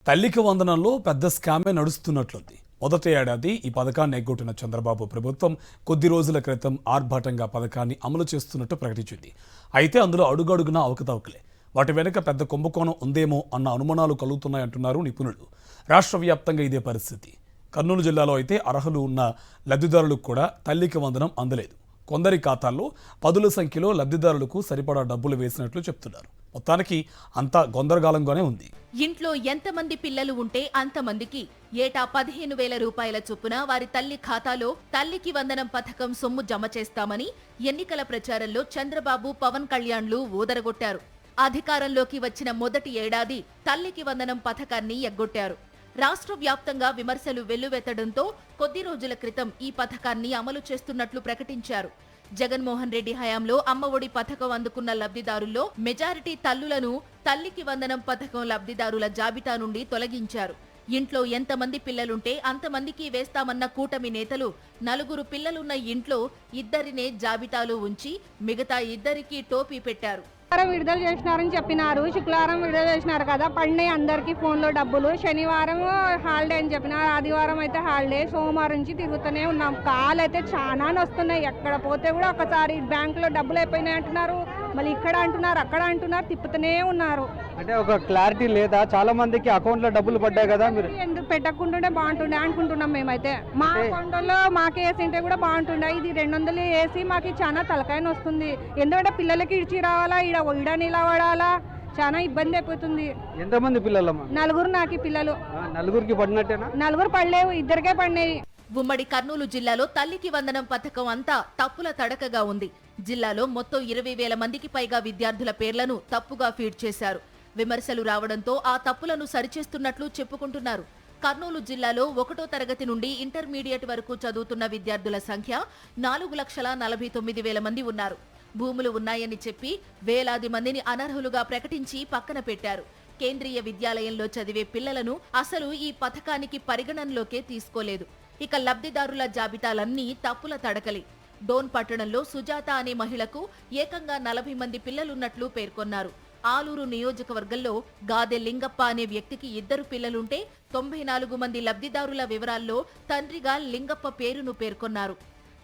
తల్లికి వందనంలో పెద్ద స్కామే నడుస్తున్నట్లుంది. మొదటి ఏడాది ఈ పథకాన్ని ఎగ్గొట్టిన చంద్రబాబు ప్రభుత్వం కొద్ది రోజుల క్రితం ఆర్భాటంగా పథకాన్ని అమలు చేస్తున్నట్టు ప్రకటించింది. అయితే అందులో అడుగడుగునా అవకతవకలే. వాటి వెనుక పెద్ద కుంభకోణం ఉందేమో అన్న అనుమానాలు కలుగుతున్నాయంటున్నారు నిపుణులు. రాష్ట్ర వ్యాప్తంగా ఇదే పరిస్థితి. కర్నూలు జిల్లాలో అయితే అర్హులు ఉన్న లబ్ధిదారులకు కూడా తల్లికి వందనం అందలేదు. కొందరి ఖాతాల్లో పదుల సంఖ్యలో లబ్ధిదారులకు సరిపడా డబ్బులు వేసినట్లు చెప్తున్నారు. మొత్తానికి అంతా గందరగోళంగానే ఉంది. ఇంట్లో ఎంతమంది పిల్లలు ఉంటే అంతమందికి ఏటా 15,000 రూపాయల చొప్పున వారి తల్లి ఖాతాలో తల్లికి వందనం పథకం సొమ్ము జమ చేస్తామని ఎన్నికల ప్రచారంలో చంద్రబాబు, పవన్ కళ్యాణ్లు ఊదరగొట్టారు. అధికారంలోకి వచ్చిన మొదటి ఏడాది తల్లికి వందనం పథకాన్ని ఎగ్గొట్టారు. రాష్ట్ర వ్యాప్తంగా విమర్శలు వెల్లువెత్తడంతో కొద్ది రోజుల క్రితం ఈ పథకాన్ని అమలు చేస్తున్నట్లు ప్రకటించారు. జగన్మోహన్ రెడ్డి హయాంలో అమ్మఒడి పథకం అందుకున్న లబ్ధిదారుల్లో మెజారిటీ తల్లులను తల్లికి వందనం పథకం లబ్ధిదారుల జాబితా నుండి తొలగించారు. ఇంట్లో ఎంతమంది పిల్లలుంటే అంతమందికి వేస్తామన్న కూటమి నేతలు 4 పిల్లలున్న ఇంట్లో 2నే జాబితాలో ఉంచి మిగతా 2కి టోపీ పెట్టారు. విడుదల చేసినారని చెప్పినారు. శుక్రవారం విడుదల చేసినారు కదా, పడినాయి అందరికి ఫోన్లో డబ్బులు. శనివారం హాలిడే అని చెప్పినారు, ఆదివారం అయితే హాలిడే. సోమవారం నుంచి తిరుగుతూనే ఉన్నాం. కాలు అయితే చాలా వస్తున్నాయి. ఎక్కడ పోతే కూడా ఒకసారి బ్యాంకులో డబ్బులు అయిపోయినాయి అంటున్నారు, మళ్ళీ ఇక్కడ అంటున్నారు, అక్కడ అంటున్నారు, తిప్పుతూనే ఉన్నారు. అంటే ఒక క్లారిటీ లేదా? చాలా మందికి అకౌంట్ లో డబ్బులు పడ్డాయి కదా, మీరు ఎందుకు పెట్టకుంటుంటే బాగుంటుండే అనుకుంటున్నాం మేమైతే. మా అకౌంట్లో మాకే వేసింటే కూడా బాగుంటుండే. ఇది 200 వేసి మాకు చాలా తలకాయన వస్తుంది. ఎందుకంటే పిల్లలకి ఇడిచి రావాలా, ఈడ నిలబడాలా, చాలా ఇబ్బంది అయిపోతుంది. ఎంతమంది పిల్లలమ్మా? 4 నాకు పిల్లలు. 4కి పడినట్టేనా? 4 పడలేవు, 2కే పడినాయి. ఉమ్మడి కర్నూలు జిల్లాలో తల్లికి వందనం పథకం అంతా తప్పుల తడకగా ఉంది. జిల్లాలో మొత్తం 20,000 మందికి పైగా విద్యార్థుల పేర్లను తప్పుగా ఫీడ్ చేశారు. విమర్శలు రావడంతో ఆ తప్పులను సరిచేస్తున్నట్లు చెప్పుకుంటున్నారు. కర్నూలు జిల్లాలో 1వ తరగతి నుండి ఇంటర్మీడియట్ వరకు చదువుతున్న విద్యార్థుల సంఖ్య 4,49,000 మంది ఉన్నారు. భూములు ఉన్నాయని చెప్పి వేలాది మందిని అనర్హులుగా ప్రకటించి పక్కన పెట్టారు. కేంద్రీయ విద్యాలయంలో చదివే పిల్లలను అసలు ఈ పథకానికి పరిగణనలోకే తీసుకోలేదు. ఇక లబ్ధిదారుల జాబితాలన్నీ తప్పుల తడకలి. డోన్ పట్టణంలో సుజాత అనే మహిళకు ఏకంగా 40 మంది పిల్లలున్నట్లు పేర్కొన్నారు. ఆలూరు నియోజకవర్గంలో గాదె లింగప్ప అనే వ్యక్తికి 2 పిల్లలుంటే 94 మంది లబ్ధిదారుల వివరాల్లో తండ్రిగా లింగప్ప పేరును పేర్కొన్నారు.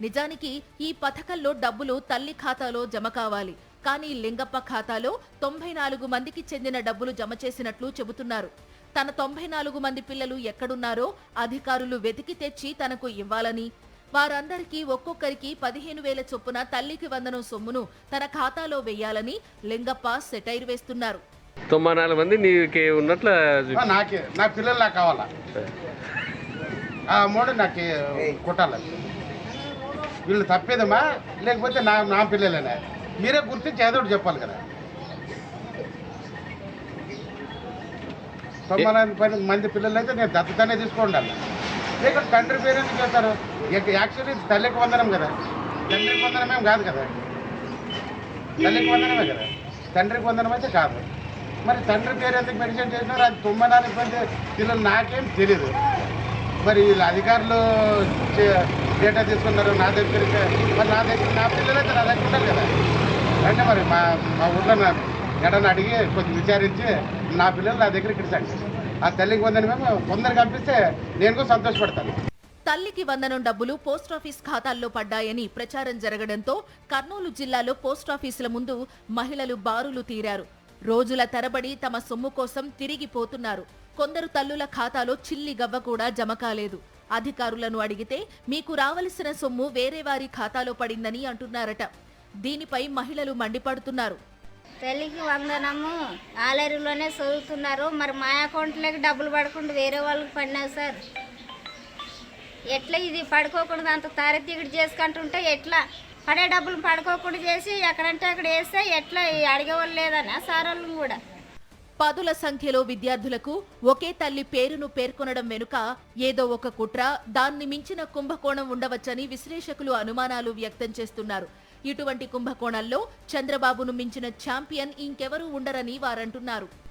నిజానికి ఈ పథకంలో డబ్బులు తల్లి ఖాతాలో జమ కావాలి. కానీ లింగప్ప ఖాతాలో 94 మందికి చెందిన డబ్బులు జమ చేసినట్లు చెబుతున్నారు. తన 94 మంది పిల్లలు ఎక్కడున్నారో అధికారులు వెతికి తెచ్చి తనకు ఇవ్వాలని, వారందరికీ ఒక్కొక్కరికి 15,000 చొప్పున తల్లికి వందనం సొమ్మును తన ఖాతాలో వేయాలని లింగప్ప సెటైర్ వేస్తున్నారు. 94 మంది నీకే ఉన్నట్లు నా పిల్లలు నాకు కావాలా, ఆ అమౌంట్ నాకు కొట్టాలి. వీళ్ళు తప్పేదమ్మా, లేకపోతే నా పిల్లలేనా? మీరే గుర్తించి ఏదో ఒకటి చెప్పాలి కదా. 99 మంది పిల్లలు అయితే నేను దత్తతనే తీసుకోండి అన్న. లేక తండ్రి పేరు ఎందుకు చేస్తారు? యాక్చువల్లీ తల్లికి వందనం కదా, తండ్రికి వందనమేం కాదు కదా. తల్లికి వందనమే కదా, తండ్రికి వందనం అయితే కాదు. మరి తండ్రి పేరు ఎందుకు మెన్షన్ చేసినారు? అది 94 మంది పిల్లలు నాకేం తెలియదు. మరి వీళ్ళు అధికారులు డేటా తీసుకున్నారు నా దగ్గరికి. మరి నా పిల్లలు అయితే నా దగ్గర ఉంటారు కదా. అంటే మరి మా ఊళ్ళో ఎడని అడిగి కొంచెం విచారించి నా పిల్లలు నా దగ్గర ఇచ్చాను. ఆ తల్లికి వందనమేమో కొందరికి పంపిస్తే నేను కూడా సంతోషపడతాను. తల్లికి వందనం డబ్బులు పోస్టాఫీస్ ఖాతాల్లో పడ్డాయని ప్రచారం జరగడంతో కర్నూలు జిల్లాలో పోస్టాఫీసుల ముందు మహిళలు బారులు తీరారు. రోజుల తరబడి తమ సొమ్ము కోసం తిరిగిపోతున్నారు. కొందరు తల్లుల ఖాతాలో చిల్లి గవ్వ కూడా జమ కాలేదు. అధికారులను అడిగితే మీకు రావలసిన సొమ్ము వేరే వారి ఖాతాలో పడిందని అంటున్నారట. దీనిపై మహిళలు మండిపడుతున్నారు. తల్లికి వందనము ఆలరిలోనే చదువుతున్నారు, మరి మా అకౌంట్లోకి డబ్బులు పడకుండా వేరే వాళ్ళకి పడినాయి సార్. ఎట్లా ఇది పడుకోకుండా అంత తారెత్తిగిడి చేసుకుంటుంటే ఎట్లా పడే డబ్బులు పడుకోకుండా చేసి ఎక్కడంటే అక్కడ వేస్తే ఎట్లా అడిగేవాళ్ళు లేదని సార్ వాళ్ళు కూడా. పదుల సంఖ్యలో విద్యార్థులకు ఒకే తల్లి పేరును పేర్కొనడం వెనుక ఏదో ఒక కుట్ర, దాన్ని మించిన కుంభకోణం ఉండవచ్చని విశ్లేషకులు అనుమానాలు వ్యక్తం చేస్తున్నారు. ఇటువంటి కుంభకోణాల్లో చంద్రబాబును మించిన ఛాంపియన్ ఇంకెవరూ ఉండరని వారంటున్నారు.